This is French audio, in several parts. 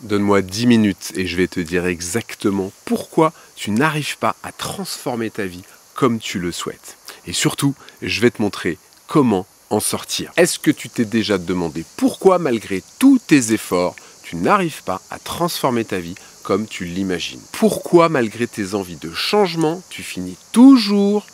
Donne-moi 10 minutes et je vais te dire exactement pourquoi tu n'arrives pas à transformer ta vie comme tu le souhaites. Et surtout, je vais te montrer comment en sortir. Est-ce que tu t'es déjà demandé pourquoi, malgré tous tes efforts, tu n'arrives pas à transformer ta vie comme tu l'imagines? Pourquoi, malgré tes envies de changement, tu finis toujours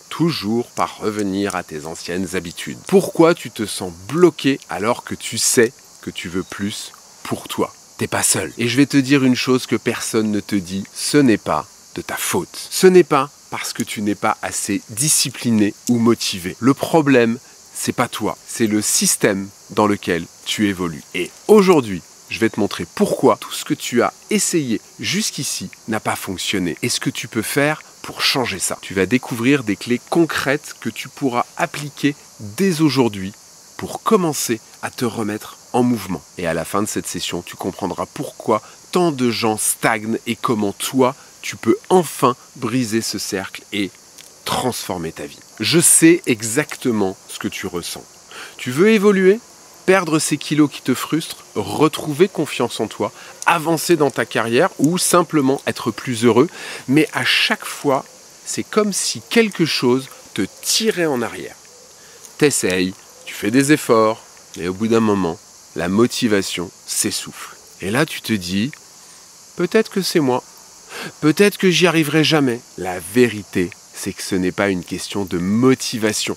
par revenir à tes anciennes habitudes? Pourquoi tu te sens bloqué alors que tu sais que tu veux plus pour toi? T'es pas seul. Et je vais te dire une chose que personne ne te dit, ce n'est pas de ta faute. Ce n'est pas parce que tu n'es pas assez discipliné ou motivé. Le problème, c'est pas toi, c'est le système dans lequel tu évolues. Et aujourd'hui, je vais te montrer pourquoi tout ce que tu as essayé jusqu'ici n'a pas fonctionné et ce que tu peux faire pour changer ça. Tu vas découvrir des clés concrètes que tu pourras appliquer dès aujourd'hui pour commencer à te remettre en mouvement. Et à la fin de cette session, tu comprendras pourquoi tant de gens stagnent et comment toi, tu peux enfin briser ce cercle et transformer ta vie. Je sais exactement ce que tu ressens. Tu veux évoluer, perdre ces kilos qui te frustrent, retrouver confiance en toi, avancer dans ta carrière ou simplement être plus heureux. Mais à chaque fois, c'est comme si quelque chose te tirait en arrière. T'essayes, tu fais des efforts, mais au bout d'un moment, la motivation s'essouffle. Et là, tu te dis, peut-être que c'est moi. Peut-être que j'y arriverai jamais. La vérité, c'est que ce n'est pas une question de motivation.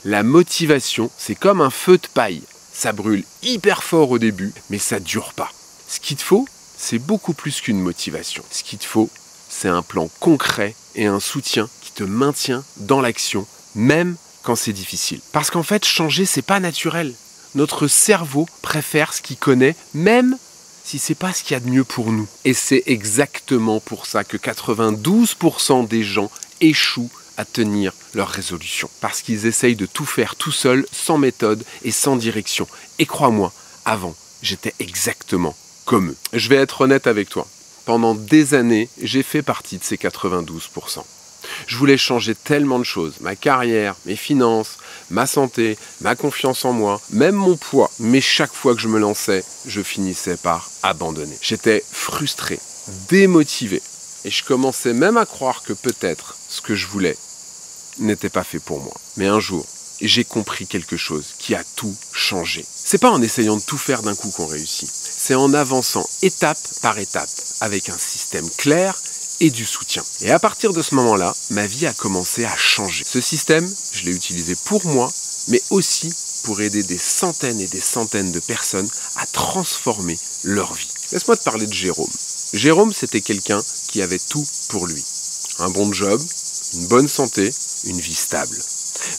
La motivation, c'est comme un feu de paille. Ça brûle hyper fort au début, mais ça ne dure pas. Ce qu'il te faut, c'est beaucoup plus qu'une motivation. Ce qu'il te faut, c'est un plan concret et un soutien qui te maintient dans l'action, même quand c'est difficile. Parce qu'en fait, changer, c'est pas naturel. Notre cerveau préfère ce qu'il connaît, même si c'est pas ce qu'il y a de mieux pour nous. Et c'est exactement pour ça que 92% des gens échouent à tenir leurs résolutions. Parce qu'ils essayent de tout faire tout seuls, sans méthode et sans direction. Et crois-moi, avant, j'étais exactement comme eux. Je vais être honnête avec toi. Pendant des années, j'ai fait partie de ces 92%. Je voulais changer tellement de choses, ma carrière, mes finances, ma santé, ma confiance en moi, même mon poids. Mais chaque fois que je me lançais, je finissais par abandonner. J'étais frustré, démotivé. Et je commençais même à croire que peut-être ce que je voulais n'était pas fait pour moi. Mais un jour, j'ai compris quelque chose qui a tout changé. C'est pas en essayant de tout faire d'un coup qu'on réussit. C'est en avançant étape par étape, avec un système clair et du soutien. Et à partir de ce moment-là, ma vie a commencé à changer. Ce système, je l'ai utilisé pour moi, mais aussi pour aider des centaines et des centaines de personnes à transformer leur vie. Laisse-moi te parler de Jérôme. Jérôme, c'était quelqu'un qui avait tout pour lui. Un bon job, une bonne santé, une vie stable.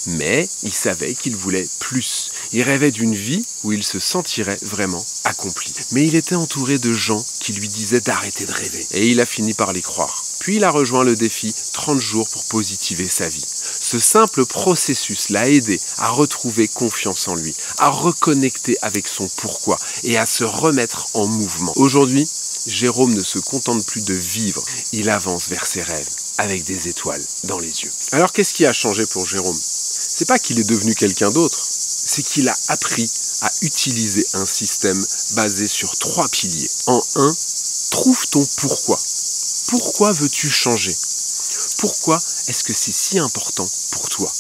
Mais il savait qu'il voulait plus. Il rêvait d'une vie où il se sentirait vraiment accompli. Mais il était entouré de gens qui lui disaient d'arrêter de rêver. Et il a fini par les croire. Puis il a rejoint le défi 30 jours pour positiver sa vie. Ce simple processus l'a aidé à retrouver confiance en lui, à reconnecter avec son pourquoi et à se remettre en mouvement. Aujourd'hui, Jérôme ne se contente plus de vivre, il avance vers ses rêves avec des étoiles dans les yeux. Alors qu'est-ce qui a changé pour Jérôme? C'est pas qu'il est devenu quelqu'un d'autre, c'est qu'il a appris à utiliser un système basé sur 3 piliers. En 1, trouve ton pourquoi. Pourquoi veux-tu changer? Pourquoi est-ce que c'est si important pour toi?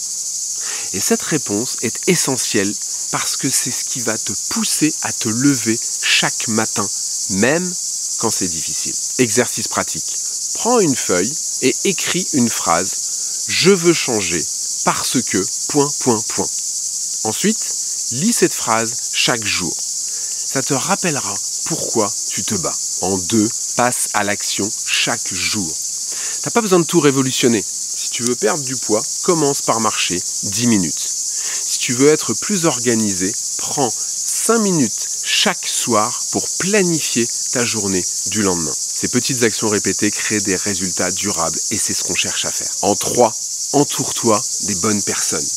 Et cette réponse est essentielle parce que c'est ce qui va te pousser à te lever chaque matin, même quand c'est difficile. Exercice pratique. Prends une feuille et écris une phrase « Je veux changer parce que... ». Ensuite, lis cette phrase chaque jour. Ça te rappellera pourquoi tu te bats. En 2, passe à l'action chaque jour. T'as pas besoin de tout révolutionner. Si tu veux perdre du poids, commence par marcher 10 minutes. Si tu veux être plus organisé, prends 5 minutes chaque soir pour planifier ta journée du lendemain. Ces petites actions répétées créent des résultats durables et c'est ce qu'on cherche à faire. En 3, entoure-toi des bonnes personnes.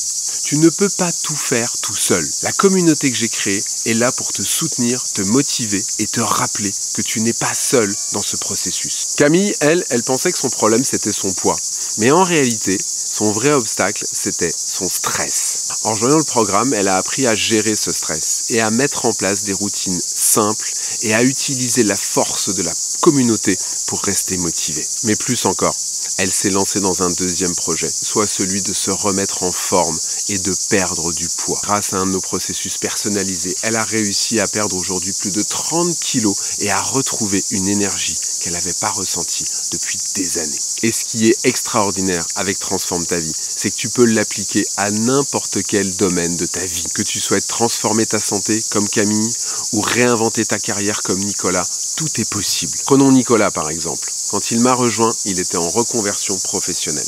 Tu ne peux pas tout faire tout seul. La communauté que j'ai créée est là pour te soutenir, te motiver et te rappeler que tu n'es pas seul dans ce processus. Camille, elle pensait que son problème c'était son poids. Mais en réalité, son vrai obstacle c'était son stress. En rejoignant le programme, elle a appris à gérer ce stress et à mettre en place des routines simples et à utiliser la force de la communauté pour rester motivée. Mais plus encore, elle s'est lancée dans un deuxième projet, soit celui de se remettre en forme et de perdre du poids. Grâce à un de nos processus personnalisés, elle a réussi à perdre aujourd'hui plus de 30 kilos et à retrouver une énergie qu'elle n'avait pas ressentie depuis des années. Et ce qui est extraordinaire avec Transforme ta vie, c'est que tu peux l'appliquer à n'importe quel domaine de ta vie. Que tu souhaites transformer ta santé comme Camille ou réinventer ta carrière comme Nicolas, tout est possible. Prenons Nicolas par exemple. Quand il m'a rejoint, il était en reconversion professionnelle.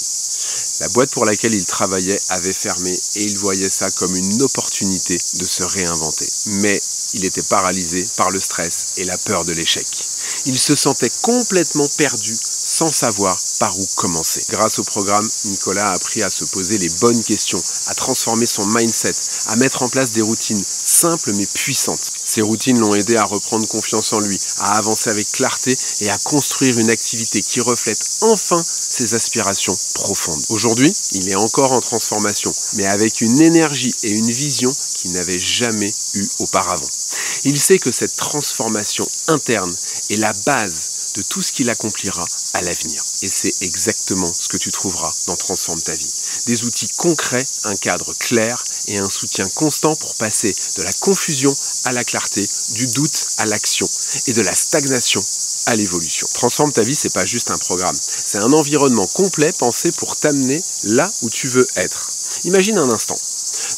La boîte pour laquelle il travaillait avait fermé et il voyait ça comme une opportunité de se réinventer. Mais il était paralysé par le stress et la peur de l'échec. Il se sentait complètement perdu sans savoir par où commencer. Grâce au programme, Nicolas a appris à se poser les bonnes questions, à transformer son mindset, à mettre en place des routines simples mais puissantes. Ces routines l'ont aidé à reprendre confiance en lui, à avancer avec clarté et à construire une activité qui reflète enfin ses aspirations profondes. Aujourd'hui, il est encore en transformation, mais avec une énergie et une vision qu'il n'avait jamais eu auparavant. Il sait que cette transformation interne est la base de tout ce qu'il accomplira à l'avenir. Et c'est exactement ce que tu trouveras dans Transforme ta vie. Des outils concrets, un cadre clair et un soutien constant pour passer de la confusion à la clarté, du doute à l'action et de la stagnation à l'évolution. Transforme ta vie, c'est pas juste un programme. C'est un environnement complet pensé pour t'amener là où tu veux être. Imagine un instant.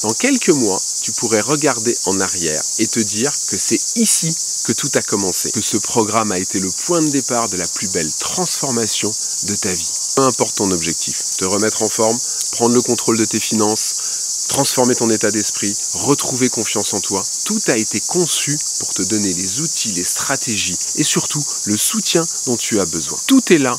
Dans quelques mois, tu pourrais regarder en arrière et te dire que c'est ici que tout a commencé, que ce programme a été le point de départ de la plus belle transformation de ta vie. Peu importe ton objectif, te remettre en forme, prendre le contrôle de tes finances, transformer ton état d'esprit, retrouver confiance en toi, tout a été conçu pour te donner les outils, les stratégies et surtout le soutien dont tu as besoin. Tout est là,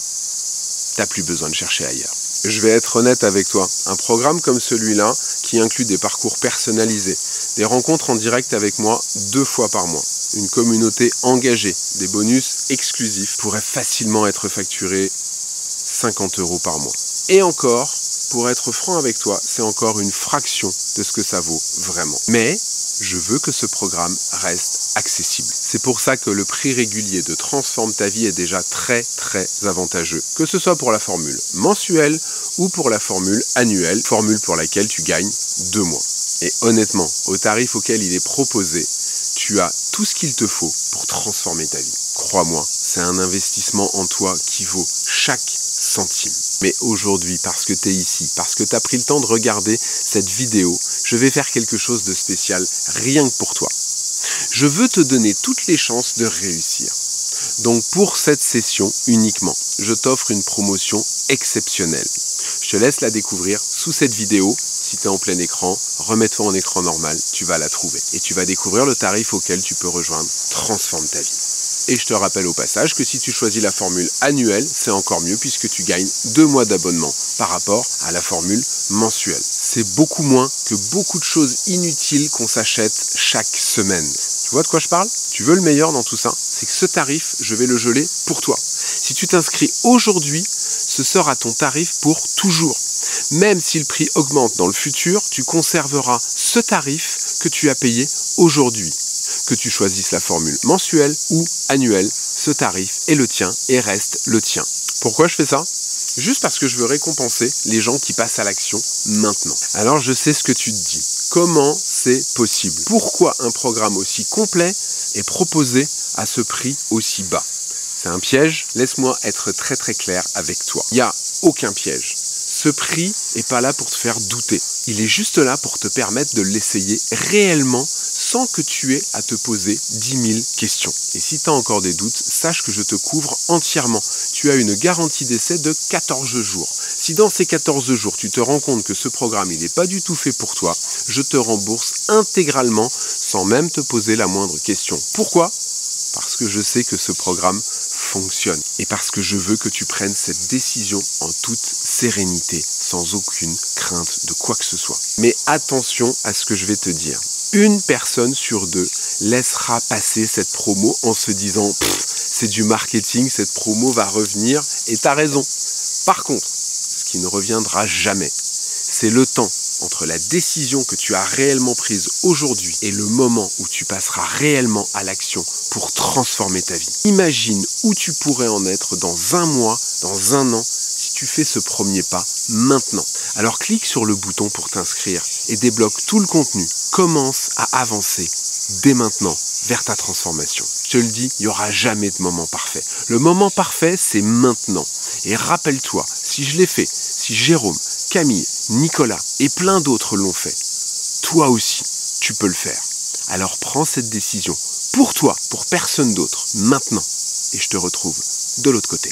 tu n'as plus besoin de chercher ailleurs. Je vais être honnête avec toi, un programme comme celui-là, qui inclut des parcours personnalisés, des rencontres en direct avec moi 2 fois par mois, une communauté engagée, des bonus exclusifs, pourrait facilement être facturé 50 € par mois. Et encore, pour être franc avec toi, c'est encore une fraction de ce que ça vaut vraiment. Mais je veux que ce programme reste accessible. C'est pour ça que le prix régulier de Transforme ta vie est déjà très avantageux. Que ce soit pour la formule mensuelle ou pour la formule annuelle, formule pour laquelle tu gagnes 2 mois. Et honnêtement, au tarif auquel il est proposé, tu as tout ce qu'il te faut pour transformer ta vie. Crois-moi, c'est un investissement en toi qui vaut chaque centime. Mais aujourd'hui, parce que tu es ici, parce que tu as pris le temps de regarder cette vidéo, je vais faire quelque chose de spécial rien que pour toi. Je veux te donner toutes les chances de réussir. Donc pour cette session uniquement, je t'offre une promotion exceptionnelle. Je te laisse la découvrir sous cette vidéo. Si tu es en plein écran, remets-toi en écran normal, tu vas la trouver. Et tu vas découvrir le tarif auquel tu peux rejoindre Transforme ta vie. Et je te rappelle au passage que si tu choisis la formule annuelle, c'est encore mieux puisque tu gagnes 2 mois d'abonnement par rapport à la formule mensuelle. C'est beaucoup moins que beaucoup de choses inutiles qu'on s'achète chaque semaine. Tu vois de quoi je parle? Tu veux le meilleur dans tout ça? C'est que ce tarif, je vais le geler pour toi. Si tu t'inscris aujourd'hui, ce sera ton tarif pour toujours. Même si le prix augmente dans le futur, tu conserveras ce tarif que tu as payé aujourd'hui. Que tu choisisses la formule mensuelle ou annuelle, ce tarif est le tien et reste le tien. Pourquoi je fais ça? Juste parce que je veux récompenser les gens qui passent à l'action maintenant. Alors je sais ce que tu te dis. Comment c'est possible? Pourquoi un programme aussi complet est proposé à ce prix aussi bas? C'est un piège? Laisse-moi être très clair avec toi. Il n'y a aucun piège. Ce prix n'est pas là pour te faire douter. Il est juste là pour te permettre de l'essayer réellement sans que tu aies à te poser 10 000 questions. Et si tu as encore des doutes, sache que je te couvre entièrement. Tu as une garantie d'essai de 14 jours. Si dans ces 14 jours, tu te rends compte que ce programme n'est pas du tout fait pour toi, je te rembourse intégralement sans même te poser la moindre question. Pourquoi? Parce que je sais que ce programme fonctionne et parce que je veux que tu prennes cette décision en toute sérénité, sans aucune crainte de quoi que ce soit. Mais attention à ce que je vais te dire. Une personne sur 2 laissera passer cette promo en se disant « c'est du marketing, cette promo va revenir » et t'as raison. Par contre, ce qui ne reviendra jamais, c'est le temps entre la décision que tu as réellement prise aujourd'hui et le moment où tu passeras réellement à l'action pour transformer ta vie. Imagine où tu pourrais en être dans un mois, dans un an, si tu fais ce premier pas maintenant. Alors clique sur le bouton pour t'inscrire et débloque tout le contenu. Commence à avancer dès maintenant vers ta transformation. Je te le dis, il n'y aura jamais de moment parfait. Le moment parfait, c'est maintenant. Et rappelle-toi, si je l'ai fait, si Jérôme, Camille, Nicolas et plein d'autres l'ont fait, toi aussi, tu peux le faire. Alors prends cette décision pour toi, pour personne d'autre, maintenant. Et je te retrouve de l'autre côté.